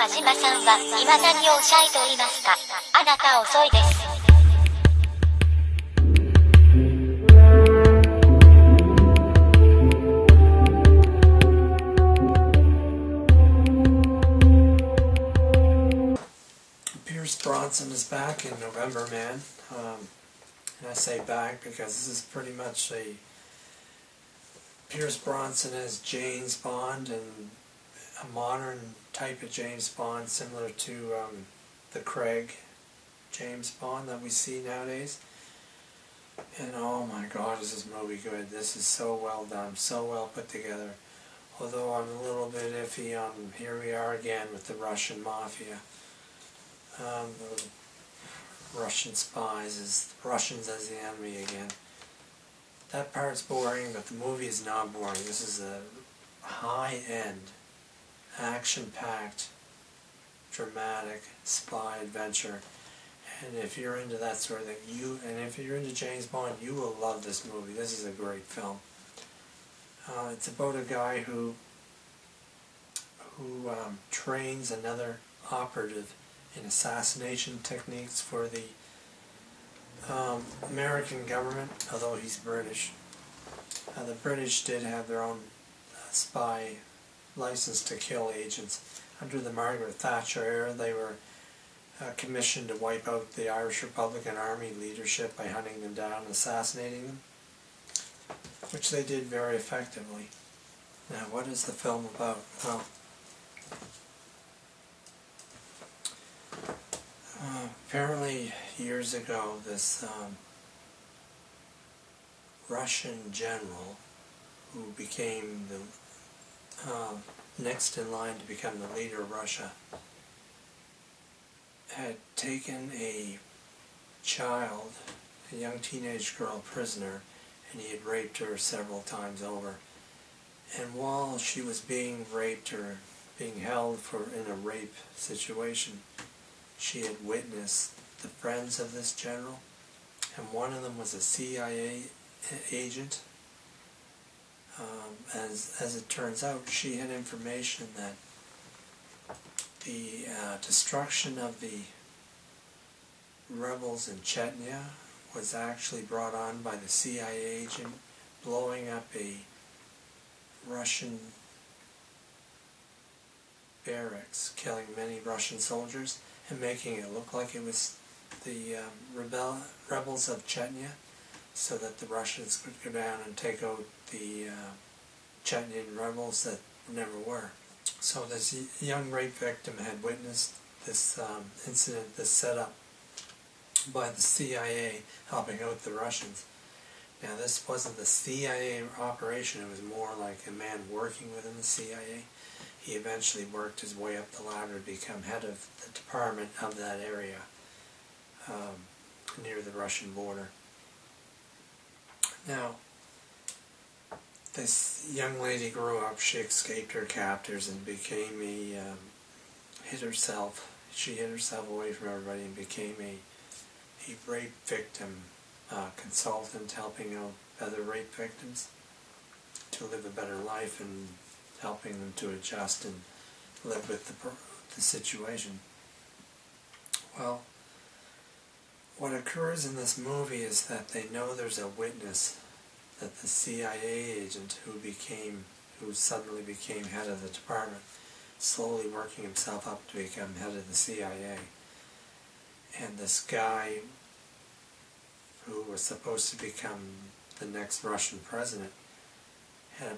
岡島さんは今何をおっしゃいと言いますか。あなた遅いです。Pierce Bronson is back in November Man, and I say back because this is pretty much a Pierce Bronson as James Bond, and a modern type of James Bond similar to the Craig James Bond that we see nowadays. And oh my God, is this movie good. This is so well done, so well put together. Although I'm a little bit iffy on, here we are again with the Russian mafia. The Russian spies, Russians as the enemy again. That part's boring, but the movie is not boring. This is a high-end, action-packed, dramatic spy adventure. And if you're into that sort of thing, and if you're into James Bond, you will love this movie. This is a great film. It's about a guy who trains another operative in assassination techniques for the American government, although he's British. The British did have their own spy license to kill agents. Under the Margaret Thatcher era, they were commissioned to wipe out the Irish Republican Army leadership by hunting them down and assassinating them, which they did very effectively. Now, what is the film about? Well, apparently years ago this Russian general, who became the next in line to become the leader of Russia, had taken a child, a young teenage girl, prisoner, and he had raped her several times over. And while she was being raped or being held in a rape situation, she had witnessed the friends of this general, and one of them was a CIA agent. As it turns out, she had information that the destruction of the rebels in Chechnya was actually brought on by the CIA agent blowing up a Russian barracks, killing many Russian soldiers, and making it look like it was the rebels of Chechnya, so that the Russians could go down and take out the Chechnyan rebels that never were. So this young rape victim had witnessed this incident, this setup by the CIA helping out the Russians. Now, this wasn't the CIA operation, it was more like a man working within the CIA. He eventually worked his way up the ladder to become head of the department of that area near the Russian border. Now, this young lady grew up, she escaped her captors and became she hid herself away from everybody and became a rape victim consultant, helping out other rape victims to live a better life and helping them to adjust and live with the situation. Well, what occurs in this movie is that they know there's a witness, that the CIA agent who suddenly became head of the department, slowly working himself up to become head of the CIA. And this guy, who was supposed to become the next Russian president, had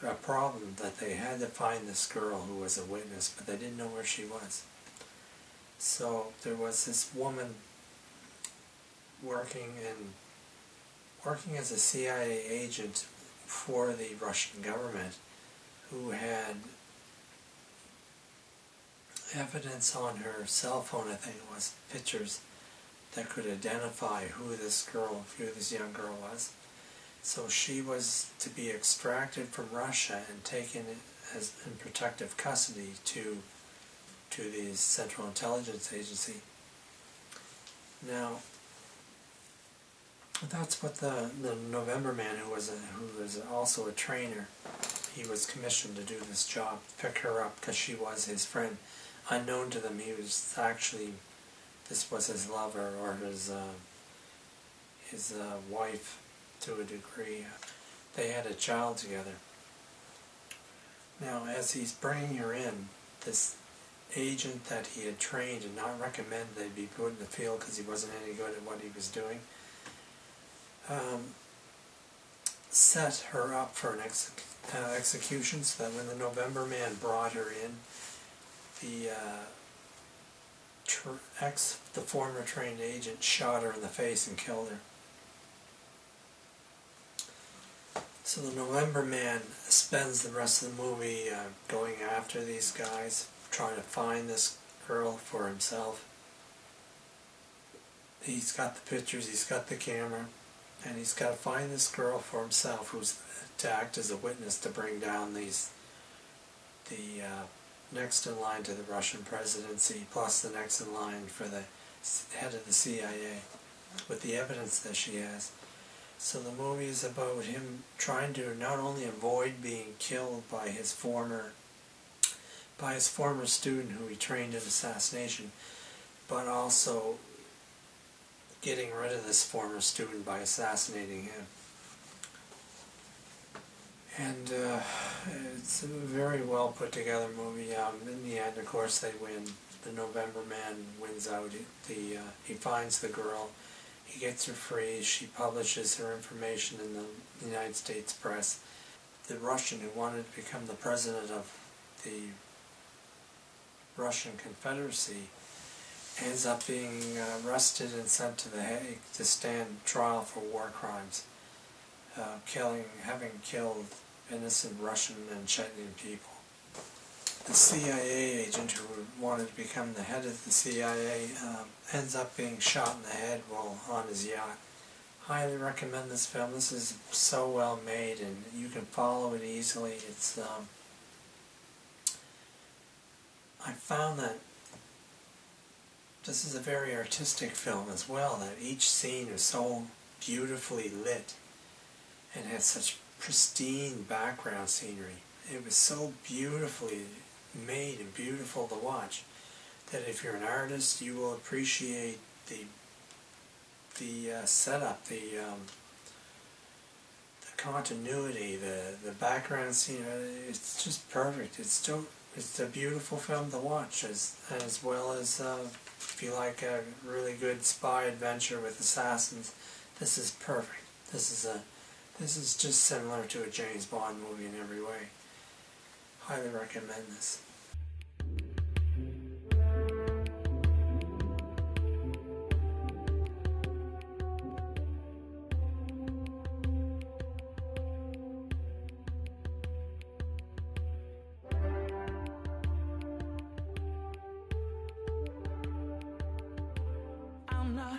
a problem that they had to find this girl who was a witness, but they didn't know where she was. So there was this woman working as a CIA agent for the Russian government, who had evidence on her cell phone, I think it was, pictures that could identify who this young girl was. So she was to be extracted from Russia and taken in protective custody to the Central Intelligence Agency. Now, that's what the November Man, who was also a trainer, he was commissioned to do this job, pick her up because she was his friend. unknown to them, he was actually, this was his lover or his wife to a degree. They had a child together. Now, as he's bringing her in, this agent that he had trained and not recommended they be put in the field because he wasn't any good at what he was doing, set her up for an execution, so that when the November Man brought her in, the former trained agent shot her in the face and killed her. So the November Man spends the rest of the movie going after these guys, trying to find this girl for himself. He's got the pictures, he's got the camera, and he's got to find this girl for himself, who's to act as a witness to bring down the next in line to the Russian presidency, plus the next in line for the head of the CIA, with the evidence that she has. So the movie is about him trying to not only avoid being killed by his former student who he trained in assassination, but also getting rid of this former student by assassinating him. And it's a very well put together movie. In the end, of course, they win. The November Man wins out. He finds the girl. He gets her free. She publishes her information in the United States press. The Russian who wanted to become the president of the Russian Confederacy ends up being arrested and sent to The Hague to stand trial for war crimes, having killed innocent Russian and Chechen people. The CIA agent who wanted to become the head of the CIA ends up being shot in the head while on his yacht. Highly recommend this film. This is so well made and you can follow it easily. It's I found that this is a very artistic film as well, that each scene is so beautifully lit and has such pristine background scenery. It was so beautifully made and beautiful to watch that if you're an artist, you will appreciate the setup, the continuity, the background scene. It's just perfect. It's a beautiful film to watch, as well as if you like a really good spy adventure with assassins. This is perfect. This is just similar to a James Bond movie in every way. Highly recommend this. I'm not